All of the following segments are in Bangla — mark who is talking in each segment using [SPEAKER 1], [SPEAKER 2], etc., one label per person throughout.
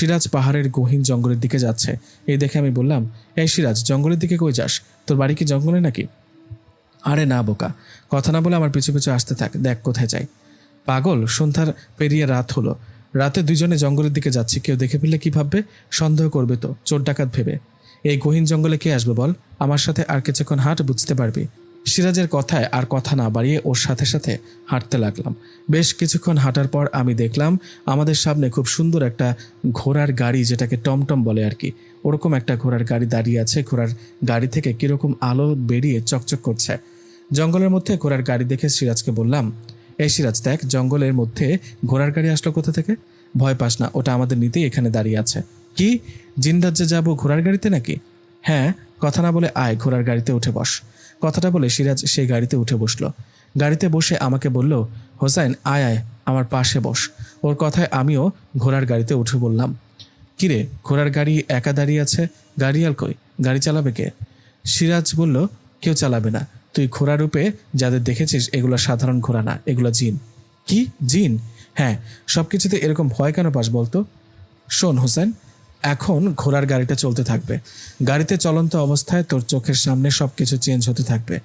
[SPEAKER 1] সিরাজ পাহাড়ের গহীন জঙ্গলের দিকে যাচ্ছে। এই দেখে আমি বললাম, এই সিরাজ, জঙ্গলের দিকে কই যাস? তোর বাড়ি কি জঙ্গলে নাকি? আরে না বোকা, কথা না বলে আমার পিছু পিছু আসতে থাক, দেখ কোথায় যাই। পাগল, সন্ধ্যার পেরিয়ে রাত হলো। রাতে দুজনে জঙ্গলের দিকে যাচ্ছি, কেউ দেখে ফেললে কি ভাববে? সন্দেহ করবে তো, চোর ডাকাত ভেবে। এই গহীন জঙ্গলে কে আসবে বল? আমার সাথে আর কিছুক্ষণ হাঁট, বুঝতে পারবি। সিরাজের কথায় আর কথা না বাড়িয়ে ওর সাথে সাথে হাঁটতে লাগলাম। বেশ কিছুক্ষণ হাঁটার পর আমি দেখলাম আমাদের সামনে খুব সুন্দর একটা ঘোড়ার গাড়ি, যেটাকে টমটম বলে আর কি, ওরকম একটা ঘোড়ার গাড়ি দাঁড়িয়ে আছে। ঘোড়ার গাড়ি থেকে কিরকম আলো বেরিয়ে চকচক করছে। জঙ্গলের মধ্যে ঘোড়ার গাড়ি দেখে সিরাজকে বললাম, এই সিরাজ দেখ, জঙ্গলের মধ্যে ঘোড়ার গাড়ি আসলো কোথা থেকে? ভয় পাস না, ওটা আমাদের নিতেই এখানে দাঁড়িয়ে আছে। কি, জিন রাজ্যে যাবো ঘোড়ার গাড়িতে নাকি? হ্যাঁ, কথা না বলে আয়, ঘোড়ার গাড়িতে উঠে বস। কথাটা বলে সিরাজ সেই গাড়িতে উঠে বসলো। গাড়িতে বসে আমাকে বলল, হোসাইন আয় আয়, আমার পাশে বস। ওর কথায় আমিও ঘোড়ার গাড়িতে উঠে বললাম। কিরে, ঘোড়ার গাড়ি একা দাঁড়িয়ে আছে, গাড়িয়াল কই? গাড়ি চালাবে কে? সিরাজ বলল, কেউ চালাবে না। তুই ঘোড়া রূপে যাদের দেখেছিস, এগুলো সাধারণ ঘোড়া না, এগুলো জিন। কি, জিন? হ্যাঁ, সবকিছুতে এরকম ভয় কেন পাস বলতো? শোন হোসেন, এখন ঘোড়ার গাড়িটা চলতে থাকবে। গাড়িতে চলন্ত অবস্থায় তোর চোখের সামনে সবকিছু চেঞ্জ হতে থাকবে।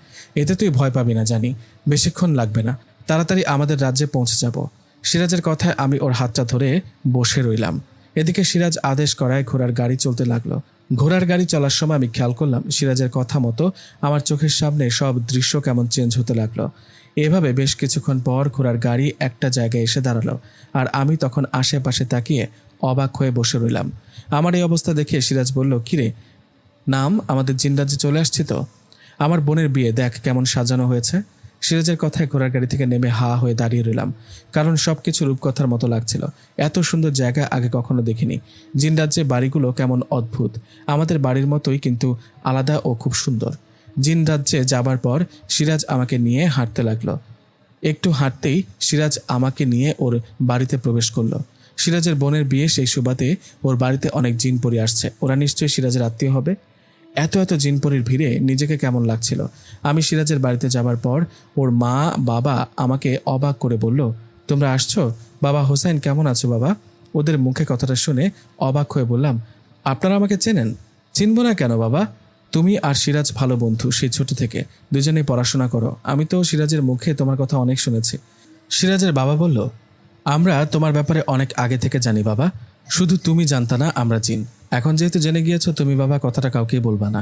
[SPEAKER 1] এতে তুই ভয় পাবি না জানি। বেশিক্ষণ লাগবে না, তাড়াতাড়ি আমাদের রাজ্যে পৌঁছে যাব। সিরাজের কথায় আমি ওর হাতটা ধরে বসে রইলাম। এদিকে সিরাজ আদেশ করায় ঘোড়ার গাড়ি চলতে লাগলো। ঘোড়ার গাড়ি চলার সময় আমি খেয়াল করলাম সিরাজের কথা মতো আমার চোখের সামনে সব দৃশ্য কেমন চেঞ্জ হতে লাগলো। এভাবে বেশ কিছুক্ষণ পর ঘোড়ার গাড়ি একটা জায়গায় এসে দাঁড়ালো, আর আমি তখন আশেপাশে তাকিয়ে অবাক হয়ে বসে রইলাম। আমার এই অবস্থা দেখে সিরাজ বলল, কিরে নাম, আমাদের জিন রাজ্যে চলে আসছি তো। আমার বোনের বিয়ে দেখ কেমন সাজানো হয়েছে। সিরাজের কথায় ঘোড়ার গাড়ি থেকে নেমে হা হয়ে দাঁড়িয়ে রইলাম, কারণ সবকিছু রূপকথার মতো লাগছিল। এত সুন্দর জায়গা আগে কখনো দেখিনি। জিন রাজ্যে বাড়িগুলো কেমন অদ্ভুত, আমাদের বাড়ির মতোই কিন্তু আলাদা ও খুব সুন্দর। জিন রাজ্যে যাবার পর সিরাজ আমাকে নিয়ে হাঁটতে লাগলো। একটু হাঁটতেই সিরাজ আমাকে নিয়ে ওর বাড়িতে প্রবেশ করলো। সিরাজের বোনের বিয়ে, সেই সুবাদে ওর বাড়িতে অনেক জিন পরি আসছে। ওরা নিশ্চয়ই সিরাজের আত্মীয় হবে। এত এত জিনপরির ভিড়ে নিজেকে কেমন লাগছিল। আমি সিরাজের বাড়িতে যাবার পর ওর মা বাবা আমাকে অবাক করে বলল, তোমরা আসছো? বাবা হোসেন কেমন আছো বাবা? ওদের মুখে কথাটা শুনে অবাক হয়ে বললাম, আপনারা আমাকে চেনেন? চিনব না কেন বাবা, তুমি আর সিরাজ ভালো বন্ধু সেই ছোট থেকে, দুজনেই পড়াশোনা করো। আমি তো সিরাজের মুখে তোমার কথা অনেক শুনেছি। সিরাজের বাবা বলল, আমরা তোমার ব্যাপারে অনেক আগে থেকে জানি বাবা, শুধু তুমি জানতা না আমরা জিন। এখন যেহেতু জেনে গিয়েছো, তুমি বাবা কথাটা কাউকেই বলবা না।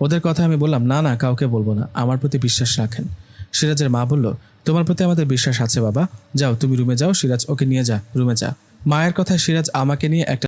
[SPEAKER 1] ওদের কথা আমি বললাম, না না, কাউকে বলবো না, আমার প্রতি বিশ্বাস রাখেন। সিরাজের মা বলল, তোমার প্রতি আমাদের বিশ্বাস আছে বাবা, যাও তুমি রুমে যাও, সিরাজ ওকে নিয়ে যা, রুমে যা। মায়ের কথায় সিরাজ আমাকে নিয়ে একটা